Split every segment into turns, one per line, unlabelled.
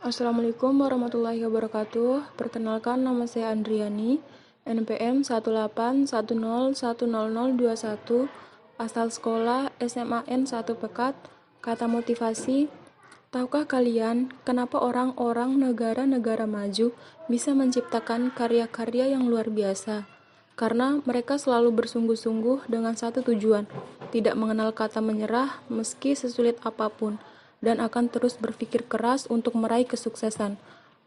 Assalamualaikum warahmatullahi wabarakatuh. Perkenalkan, nama saya Andriani, NPM 181010021, asal sekolah SMAN 1 Pekat. Kata motivasi, tahukah kalian kenapa orang-orang negara-negara maju bisa menciptakan karya-karya yang luar biasa? Karena mereka selalu bersungguh-sungguh dengan satu tujuan, tidak mengenal kata menyerah meski sesulit apapun, dan akan terus berpikir keras untuk meraih kesuksesan.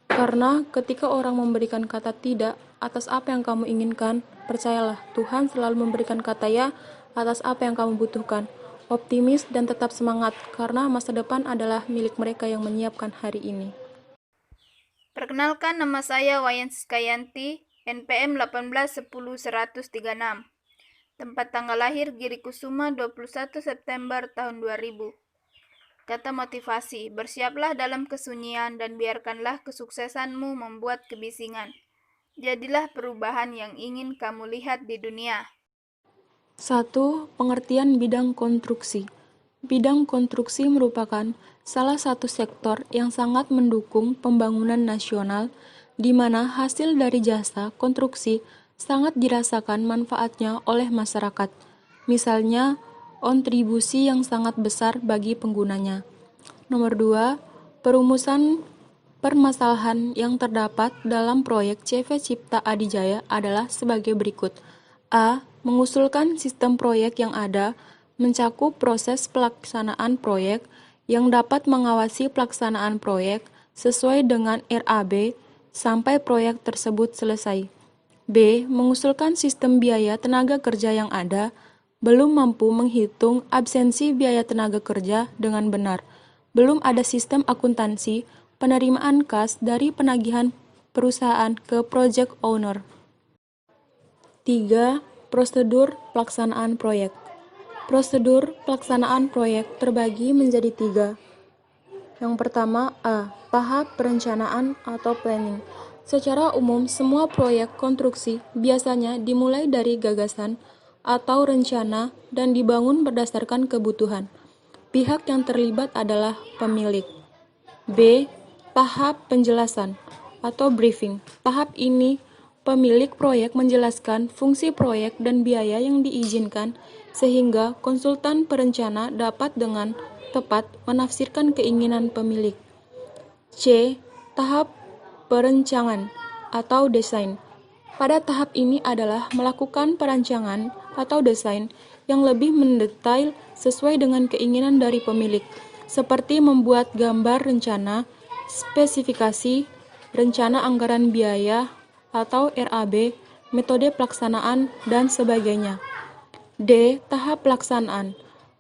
Karena ketika orang memberikan kata tidak atas apa yang kamu inginkan, percayalah, Tuhan selalu memberikan kata ya atas apa yang kamu butuhkan. Optimis dan tetap semangat, karena masa depan adalah milik mereka yang menyiapkan hari ini.
Perkenalkan, nama saya Wayan Siskayanti, NPM 1810136. Tempat tanggal lahir Giri Kusuma 21 September tahun 2000. Kata motivasi, bersiaplah dalam kesunyian dan biarkanlah kesuksesanmu membuat kebisingan. Jadilah perubahan yang ingin kamu lihat di dunia.
1. Pengertian bidang konstruksi. Bidang konstruksi merupakan salah satu sektor yang sangat mendukung pembangunan nasional, di mana hasil dari jasa konstruksi sangat dirasakan manfaatnya oleh masyarakat. Misalnya, kontribusi yang sangat besar bagi penggunanya. Nomor 2, perumusan permasalahan yang terdapat dalam proyek CV Cipta Adijaya adalah sebagai berikut. A. Mengusulkan sistem proyek yang ada, mencakup proses pelaksanaan proyek yang dapat mengawasi pelaksanaan proyek sesuai dengan RAB sampai proyek tersebut selesai. B. Mengusulkan sistem biaya tenaga kerja yang ada, belum mampu menghitung absensi biaya tenaga kerja dengan benar. Belum ada sistem akuntansi penerimaan kas dari penagihan perusahaan ke project owner. 3. Prosedur pelaksanaan proyek. Prosedur pelaksanaan proyek terbagi menjadi 3. Yang pertama, A. Tahap perencanaan atau planning. Secara umum, semua proyek konstruksi biasanya dimulai dari gagasan atau rencana dan dibangun berdasarkan kebutuhan. Pihak yang terlibat adalah pemilik. B. Tahap penjelasan atau briefing. Tahap ini pemilik proyek menjelaskan fungsi proyek dan biaya yang diizinkan sehingga konsultan perencana dapat dengan tepat menafsirkan keinginan pemilik. C. Tahap perencanaan atau desain. Pada tahap ini adalah melakukan perancangan atau desain yang lebih mendetail sesuai dengan keinginan dari pemilik, seperti membuat gambar rencana, spesifikasi, rencana anggaran biaya atau RAB, metode pelaksanaan, dan sebagainya. D. Tahap pelaksanaan,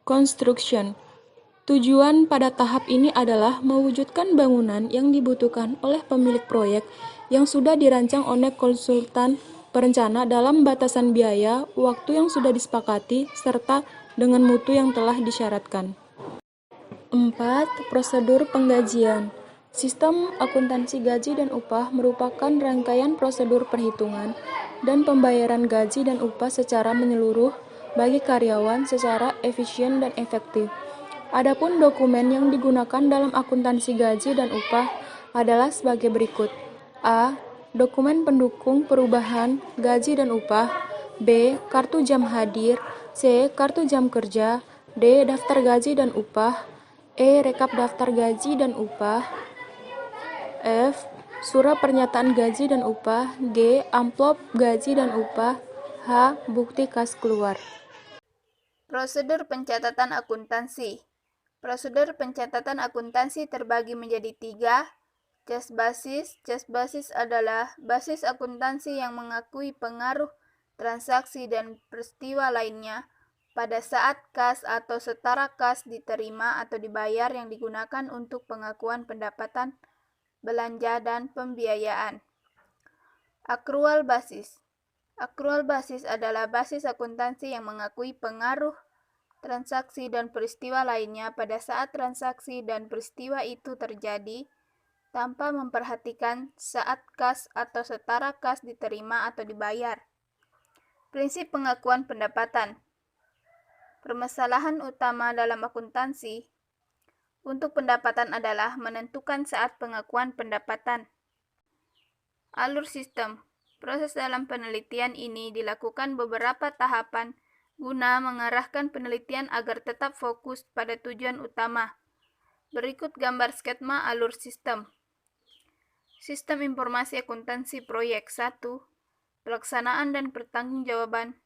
construction. Tujuan pada tahap ini adalah mewujudkan bangunan yang dibutuhkan oleh pemilik proyek yang sudah dirancang oleh konsultan perencana dalam batasan biaya, waktu yang sudah disepakati, serta dengan mutu yang telah disyaratkan. 4. Prosedur penggajian. Sistem akuntansi gaji dan upah merupakan rangkaian prosedur perhitungan dan pembayaran gaji dan upah secara menyeluruh bagi karyawan secara efisien dan efektif. Adapun dokumen yang digunakan dalam akuntansi gaji dan upah adalah sebagai berikut. A. Dokumen pendukung perubahan gaji dan upah. B. Kartu jam hadir. C. Kartu jam kerja. D. Daftar gaji dan upah. E. Rekap daftar gaji dan upah. F. Surat pernyataan gaji dan upah. G. Amplop gaji dan upah. H. Bukti kas keluar.
Prosedur pencatatan akuntansi. Prosedur pencatatan akuntansi terbagi menjadi 3. Cas basis. Cas basis adalah basis akuntansi yang mengakui pengaruh transaksi dan peristiwa lainnya pada saat kas atau setara kas diterima atau dibayar yang digunakan untuk pengakuan pendapatan, belanja, dan pembiayaan. Akrual basis. Akrual basis adalah basis akuntansi yang mengakui pengaruh transaksi dan peristiwa lainnya pada saat transaksi dan peristiwa itu terjadi tanpa memperhatikan saat kas atau setara kas diterima atau dibayar. Prinsip pengakuan pendapatan. Permasalahan utama dalam akuntansi. untuk pendapatan adalah menentukan saat pengakuan pendapatan. Alur sistem. Proses dalam penelitian ini dilakukan beberapa tahapan guna mengarahkan penelitian agar tetap fokus pada tujuan utama. Berikut gambar skema alur sistem. Sistem Informasi Akuntansi Proyek 1. Pelaksanaan dan pertanggungjawaban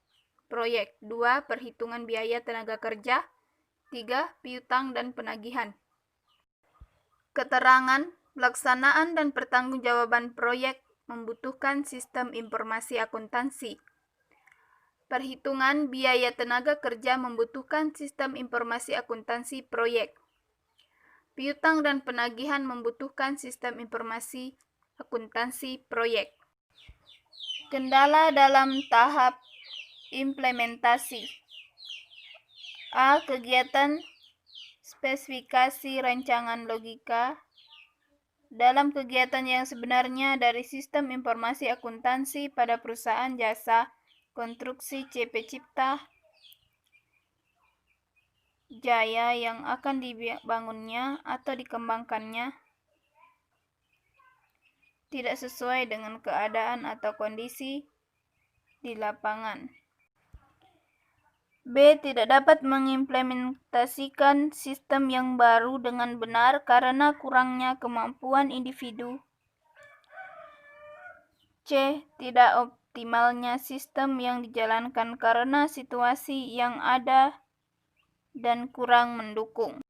proyek. 2. Perhitungan biaya tenaga kerja. 3. Piutang dan penagihan. Keterangan, pelaksanaan dan pertanggungjawaban proyek membutuhkan sistem informasi akuntansi. Perhitungan biaya tenaga kerja membutuhkan sistem informasi akuntansi proyek. Piutang dan penagihan membutuhkan sistem informasi akuntansi proyek. Kendala dalam tahap implementasi. A. Kegiatan spesifikasi rancangan logika. Dalam kegiatan yang sebenarnya dari sistem informasi akuntansi pada perusahaan jasa konstruksi CP Cipta Jaya yang akan dibangunnya atau dikembangkannya tidak sesuai dengan keadaan atau kondisi di lapangan. B. Tidak dapat mengimplementasikan sistem yang baru dengan benar karena kurangnya kemampuan individu. C. Tidak optimalnya sistem yang dijalankan karena situasi yang ada dan kurang mendukung.